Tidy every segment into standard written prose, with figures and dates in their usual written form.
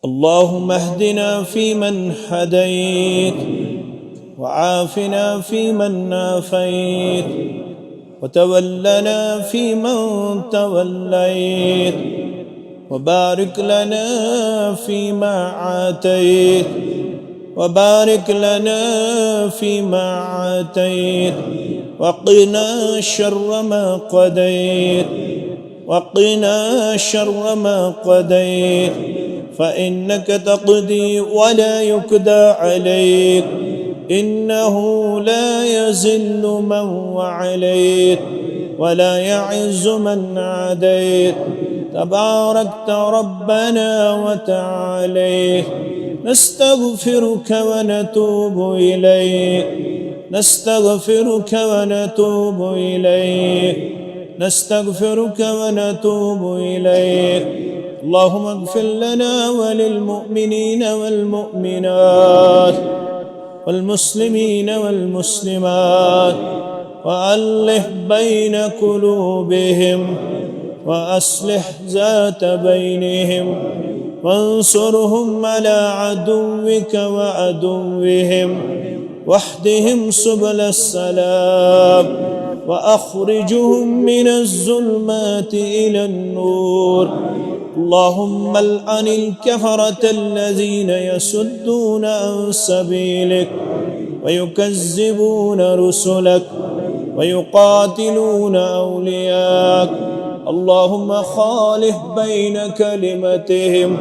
اللهم اهدنا فيمن هديت، وعافنا فيمن عافيت، وتولنا فيمن توليت، وبارك لنا فيما آتيت، وبارك لنا فيما آتيت، وقنا شر ما قضيت، وقنا شر ما قضيت، فإنك تقضي ولا يقضى عليك، إنه لا يذل من وعليت ولا يعز من عاديت، تباركت ربنا وتعاليت. نستغفرك ونتوب إليك، نستغفرك ونتوب إليك، نستغفرك ونتوب إليك. اللهم اغفر لنا وللمؤمنين والمؤمنات والمسلمين والمسلمات، وألف بين قلوبهم، وأصلح ذات بينهم، وانصرهم على عدوك وعدوهم، واهدهم سبل السلام، وأخرجهم من الظلمات إلى النور. اللهم العن الكفرة الذين يصدون عن سبيلك ويكذبون رسلك ويقاتلون أولياءك. اللهم خالف بين كلمتهم،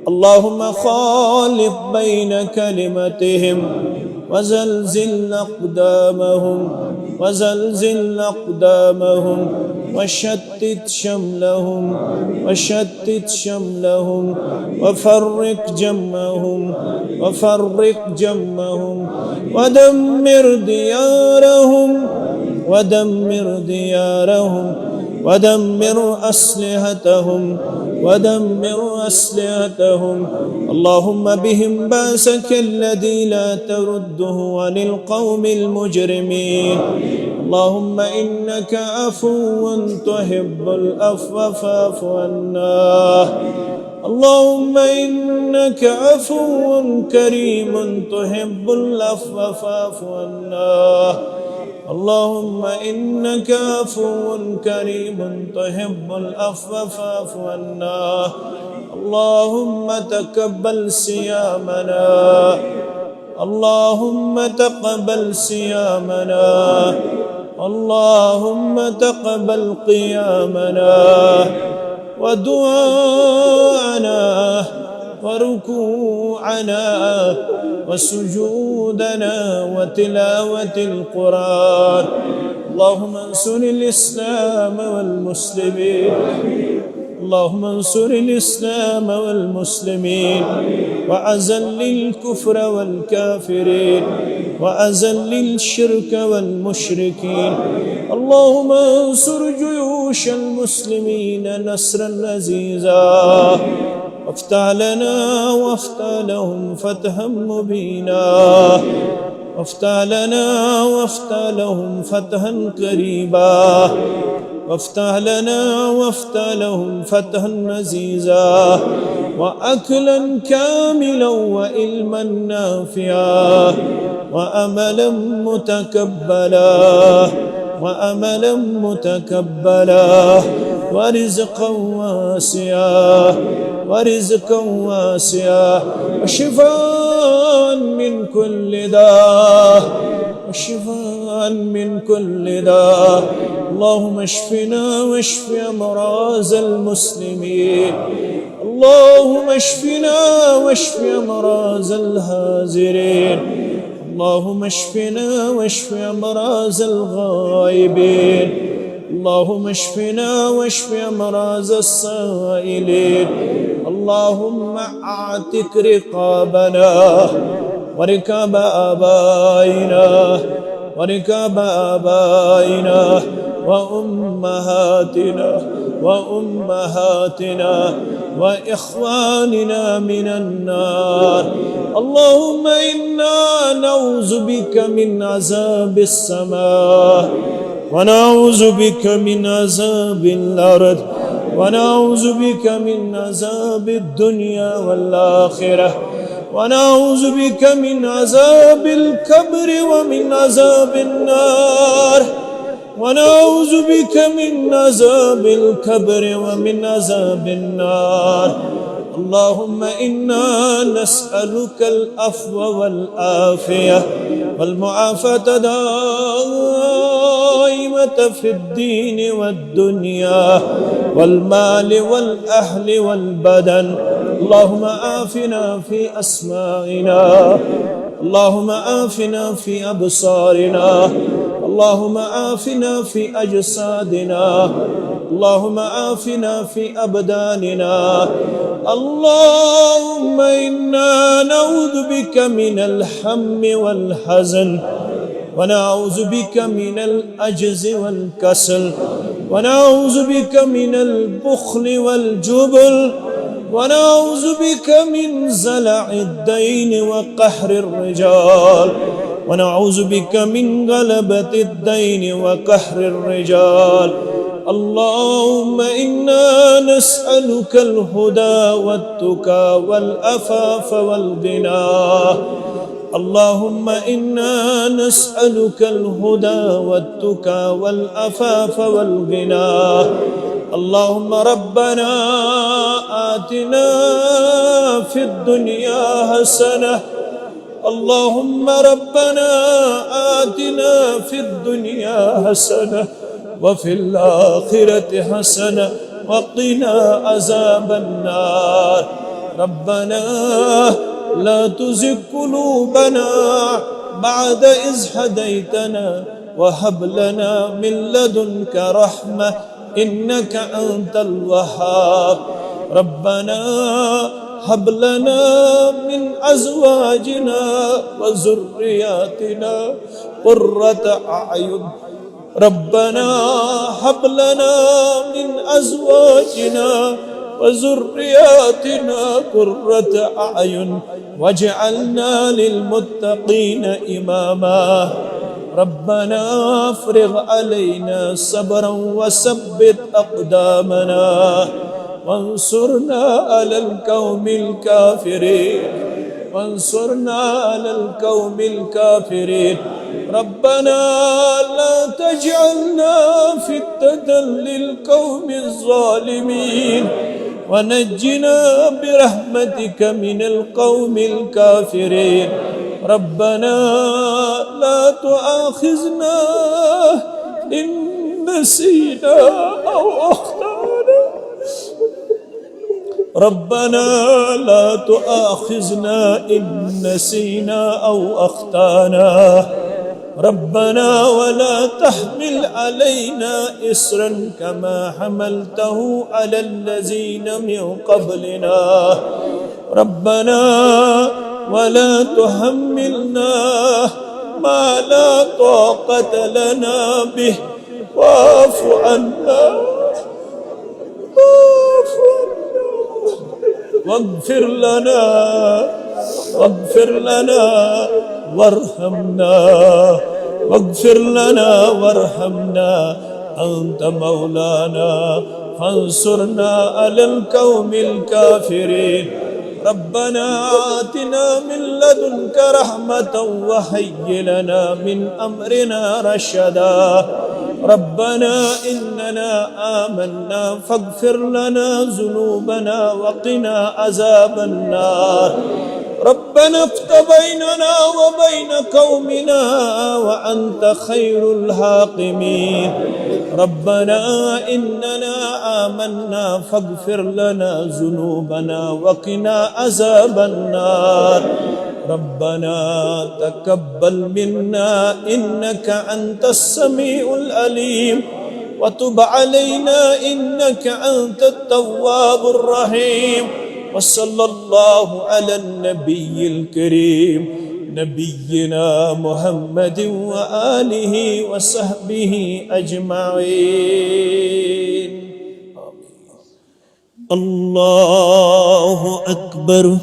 اللهم خالف بين كلمتهم، وزلزل أقدامهم، وزلزل أقدامهم، وشتت شملهم، وشتت شملهم، وفرق جمعهم، وفرق جمعهم، ودمر ديارهم، ودمر ديارهم، ودمر أسلحتهم، ودمر أسلحتهم. اللهم بهم بأسك الذي لا ترده عن القوم المجرمين. اللهم إنك عفو تحب العفو فاعف عنا. اللهم إنك عفو كريم تحب العفو فاعف عنا. اللهم إنك عفو كريم تحب العفو فاعف عنا. اللهم تقبل صيامنا، اللهم تقبل صيامنا، اللهم تقبل قيامنا ودعاءنا وركوعنا وسجودنا وتلاوة القرآن. اللهم انصر الإسلام والمسلمين، اللهم انصر الإسلام والمسلمين، وأذل الكفر والكافرين، وأذل الشرك والمشركين. اللهم انصر جيوش المسلمين نصرا عزيزا، وافتح لنا وافتح لهم فتحا مبينا، وافتح لنا وافتح لهم فتحا قريبا، وافتح لنا وافتح لهم فتحا عزيزا، وأكلا كاملا وعلما نافعا وأملا متكبلا، وأملا متكبلا، ورزقا واسعا، ورزقا واسعا، وشفاء من كل داء، وشفاء من كل داء. اللهم اشفنا واشف أمراض المسلمين، اللهم اشفنا واشف أمراض الحاضرين، اللهم اشفنا واشف أمراض الغائبين، اللهم اشفنا واشف أمراض السائلين. اللهم اعتق رقابنا وركاب آبائنا، وركاب آبائنا وأمهاتنا، وأمهاتنا وإخواننا من النار. اللهم إنا نعوذ بك من عذاب السماء، ونعوذ بك من عذاب الأرض، ونعوذ بك من عذاب الدنيا والآخرة ونعوذ بك من عذاب القبر ومن عذاب النار ونعوذ بك من عذاب القبر ومن عذاب النار اللهم إنا نسألك العفو والعافية والمعافاة دائمة في الدين والدنيا والمال والأهل والبدن اللهم عافنا في أسماعنا اللهم عافنا في أبصارنا اللهم عافنا في أجسادنا اللهم عافنا في أبداننا اللهم إنا نعوذ بك من الهم والحزن ونعوذ بك من العجز والكسل ونعوذ بك من البخل والجبن ونعوذ بك من زلع الدين وقهر الرجال ونعوذ بك من غلبة الدين وقهر الرجال اللهم إنا نسألك الهدى والتقى والعفاف والغنى اللهم إنا نسألك الهدى والتقى والعفاف والغنى اللهم ربنا آتنا في الدنيا حسنة اللهم ربنا آتنا في الدنيا حسنة وفي الآخرة حسنة وقنا عذاب النار ربنا لا تزغ قلوبنا بعد إذ هديتنا وهب لنا من لدنك رحمة إنك أنت الوهاب ربنا هب لنا من أزواجنا وذرياتنا قرة أعين ربنا هب لنا من أزواجنا وذرياتنا قرة أعين واجعلنا للمتقين إماما ربنا افرغ علينا صبرا وثبت أقدامنا وانصرنا على القوم الكافرين وانصرنا على القوم الكافرين ربنا لا تجعلنا فتنة للقوم الظالمين ونجنا برحمتك من القوم الكافرين ربنا لا تؤاخذنا إن نسينا أو أخطأنا ربنا لا تؤاخذنا إن نسينا أو أخطأنا ربنا ولا تحمل علينا إصرا كما حملته على الذين من قبلنا ربنا ولا تحملنا ما لا طاقة لنا به واعف عنا واغفر لنا وارحمنا أنت مولانا فانصرنا على القوم الكافرين ربنا آتنا من لدنك رحمة وهيئ لنا من أمرنا رشدا ربنا إننا آمنا فاغفر لنا ذنوبنا وقنا عذاب النار ربنا افتح بيننا وبين قومنا وأنت خير الحاكمين ربنا إننا آمنا فاغفر لنا ذنوبنا وقنا عذاب النار ربنا تقبل منا إنك أنت السميع العليم وتب علينا إنك أنت التواب الرحيم وصلى الله على النبي الكريم نبينا محمد وآله وصحبه أجمعين الله أكبر